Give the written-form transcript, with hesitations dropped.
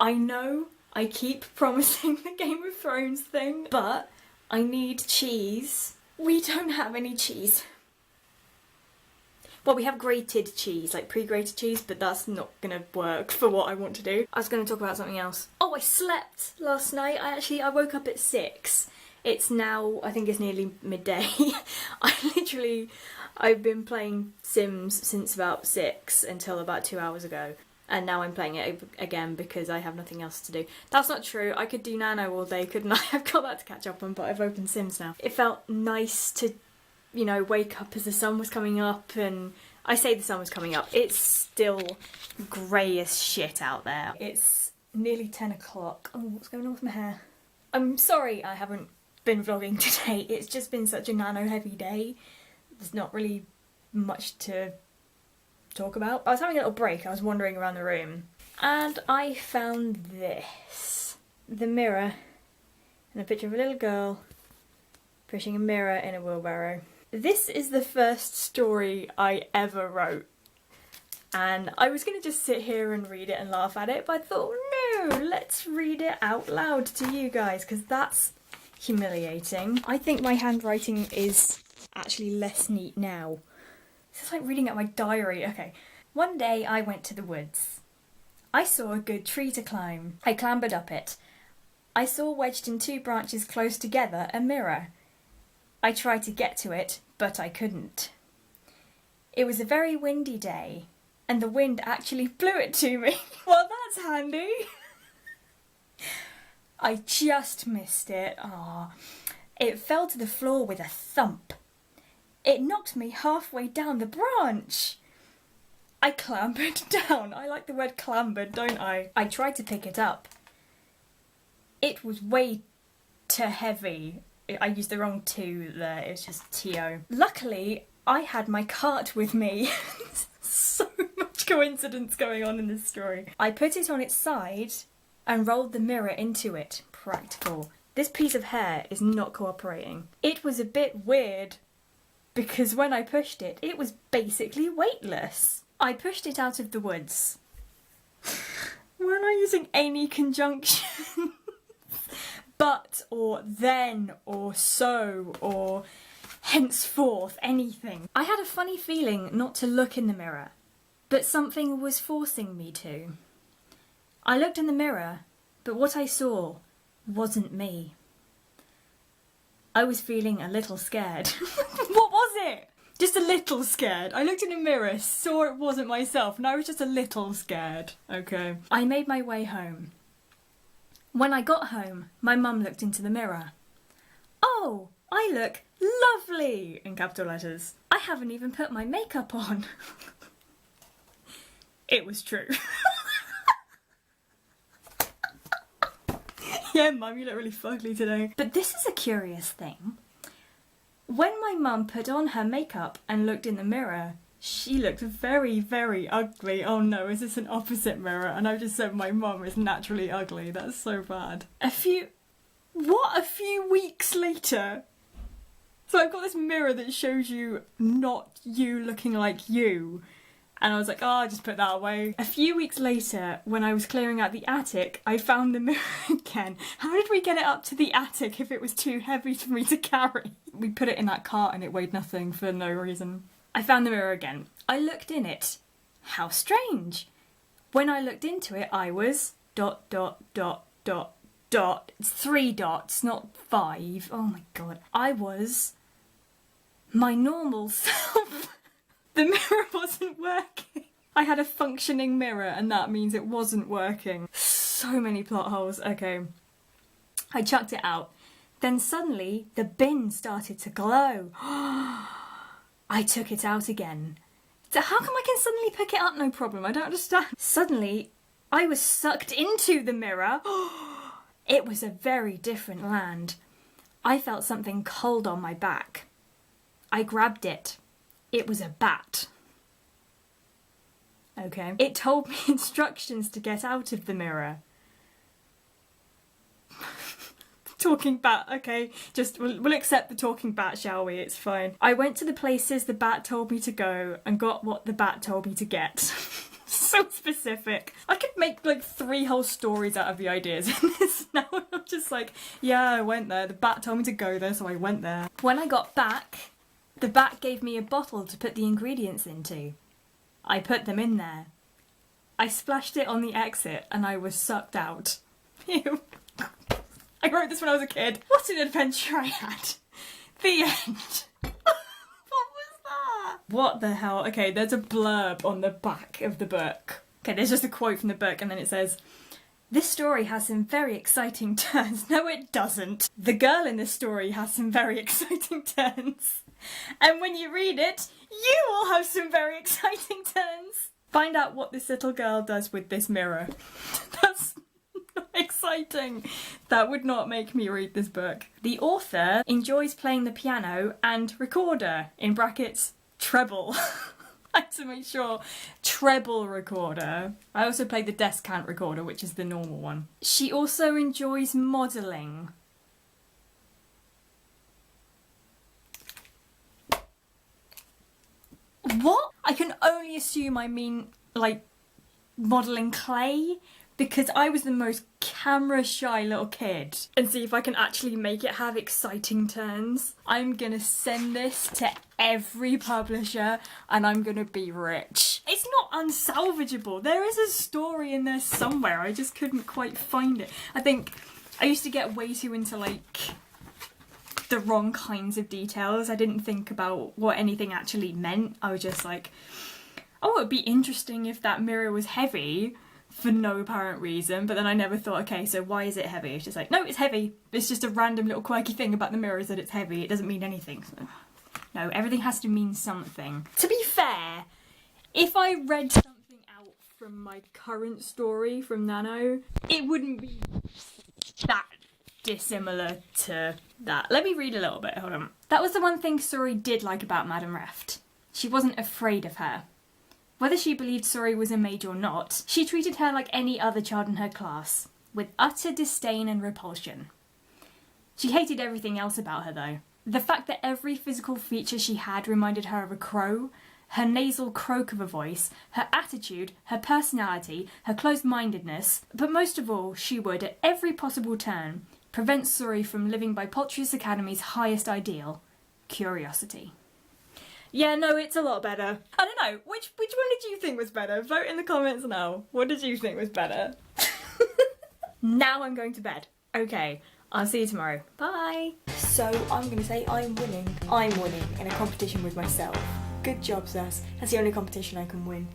I know I keep promising the Game of Thrones thing, but I need cheese. We don't have any cheese. Well, we have grated cheese, like pre-grated cheese, but that's not gonna work for what I want to do. I was gonna talk about something else. Oh, I slept last night. I woke up at 6. It's now, I think it's nearly midday. I've been playing Sims since about 6 until about 2 hours ago. And now I'm playing it again because I have nothing else to do. That's not true. I could do Nano all day, couldn't I? I've got that to catch up on, but I've opened Sims now. It felt nice to, you know, wake up as the sun was coming up, and I say the sun was coming up. It's still grey as shit out there. It's nearly 10 o'clock. Oh, what's going on with my hair? I'm sorry I haven't been vlogging today. It's just been such a Nano heavy day. There's not really much to talk about. I was having a little break. I was wandering around the room and I found this. The mirror and a picture of a little girl pushing a mirror in a wheelbarrow. This is the first story I ever wrote, and I was going to just sit here and read it and laugh at it, but I thought, no, let's read it out loud to you guys, because that's humiliating. I think my handwriting is actually less neat now. It's like reading out my diary. Okay. One day I went to the woods. I saw a good tree to climb. I clambered up it. I saw wedged in 2 branches close together a mirror. I tried to get to it, but I couldn't. It was a very windy day, and the wind actually blew it to me. Well, that's handy. I just missed it. Ah, it fell to the floor with a thump. It knocked me halfway down the branch. I clambered down. I like the word clambered, don't I? I tried to pick it up. It was way too heavy. I used the wrong "to" there, it's just "to". Luckily, I had my cart with me. So much coincidence going on in this story. I put it on its side and rolled the mirror into it. Practical. This piece of hair is not cooperating. It was a bit weird, because when I pushed it, it was basically weightless. I pushed it out of the woods. Why am I using any conjunction? But, or then, or so, or henceforth, anything. I had a funny feeling not to look in the mirror, but something was forcing me to. I looked in the mirror, but what I saw wasn't me. I was feeling a little scared. What was it? Just a little scared. I looked in the mirror, saw it wasn't myself, and I was just a little scared. Okay. I made my way home. When I got home, my mum looked into the mirror. Oh, I look lovely, in capital letters. I haven't even put my makeup on. It was true. Yeah, Mum, you look really fugly today. But this is a curious thing. When my mum put on her makeup and looked in the mirror, she looked very, very ugly. Oh no, is this an opposite mirror? And I've just said my mum is naturally ugly. That's so bad. A few weeks later. So I've got this mirror that shows you not you looking like you. And I was like, oh, I'll just put that away. A few weeks later, when I was clearing out the attic, I found the mirror again. How did we get it up to the attic if it was too heavy for me to carry? We put it in that cart and it weighed nothing for no reason. I found the mirror again. I looked in it. How strange. When I looked into it, I was ... It's 3 dots, not 5. Oh my god. I was my normal self. The mirror wasn't working. I had a functioning mirror and that means it wasn't working. So many plot holes. Okay. I chucked it out. Then suddenly the bin started to glow. I took it out again. So how come I can suddenly pick it up no problem? I don't understand. Suddenly I was sucked into the mirror. It was a very different land. I felt something cold on my back. I grabbed it. It was a bat. Okay. It told me instructions to get out of the mirror. Talking bat, okay. Just, we'll accept the talking bat, shall we? It's fine. I went to the places the bat told me to go and got what the bat told me to get. So specific. I could make like 3 whole stories out of the ideas in this now. I'm just like, yeah, I went there. The bat told me to go there, so I went there. When I got back, the bat gave me a bottle to put the ingredients into. I put them in there. I splashed it on the exit and I was sucked out. Ew. I wrote this when I was a kid. What an adventure I had. The end. What the hell? Okay, there's a blurb on the back of the book. Okay, there's just a quote from the book and then it says, "This story has some very exciting turns." No, it doesn't. The girl in this story has some very exciting turns. And when you read it, you will have some very exciting turns. Find out what this little girl does with this mirror. That's not exciting. That would not make me read this book. The author enjoys playing the piano and recorder, in brackets, treble. I had to make sure. Treble recorder. I also played the descant recorder, which is the normal one. She also enjoys modelling. What? I can only assume I mean, like, modelling clay, because I was the most camera-shy little kid. And see if I can actually make it have exciting turns. I'm gonna send this to every publisher and I'm gonna be rich. It's not unsalvageable. There is a story in there somewhere. I just couldn't quite find it. I think I used to get way too into, like, the wrong kinds of details. I didn't think about what anything actually meant. I was just like, oh, it'd be interesting if that mirror was heavy for no apparent reason, but then I never thought, okay, so why is it heavy? It's just like, no, it's heavy. It's just a random little quirky thing about the mirror is that it's heavy. It doesn't mean anything. So, no, everything has to mean something. To be fair, if I read something out from my current story from Nano, it wouldn't be that dissimilar to that. Let me read a little bit, hold on. That was the one thing Suri did like about Madame Reft. She wasn't afraid of her. Whether she believed Suri was a maid or not, she treated her like any other child in her class, with utter disdain and repulsion. She hated everything else about her though. The fact that every physical feature she had reminded her of a crow, her nasal croak of a voice, her attitude, her personality, her closed-mindedness, but most of all, she would, at every possible turn, prevent Suri from living by Pulitzer Academy's highest ideal, curiosity. Yeah, no, it's a lot better. I don't know, which one did you think was better? Vote in the comments now. What did you think was better? Now I'm going to bed. Okay, I'll see you tomorrow. Bye. So I'm going to say I'm winning. I'm winning in a competition with myself. Good job, Sus. That's the only competition I can win.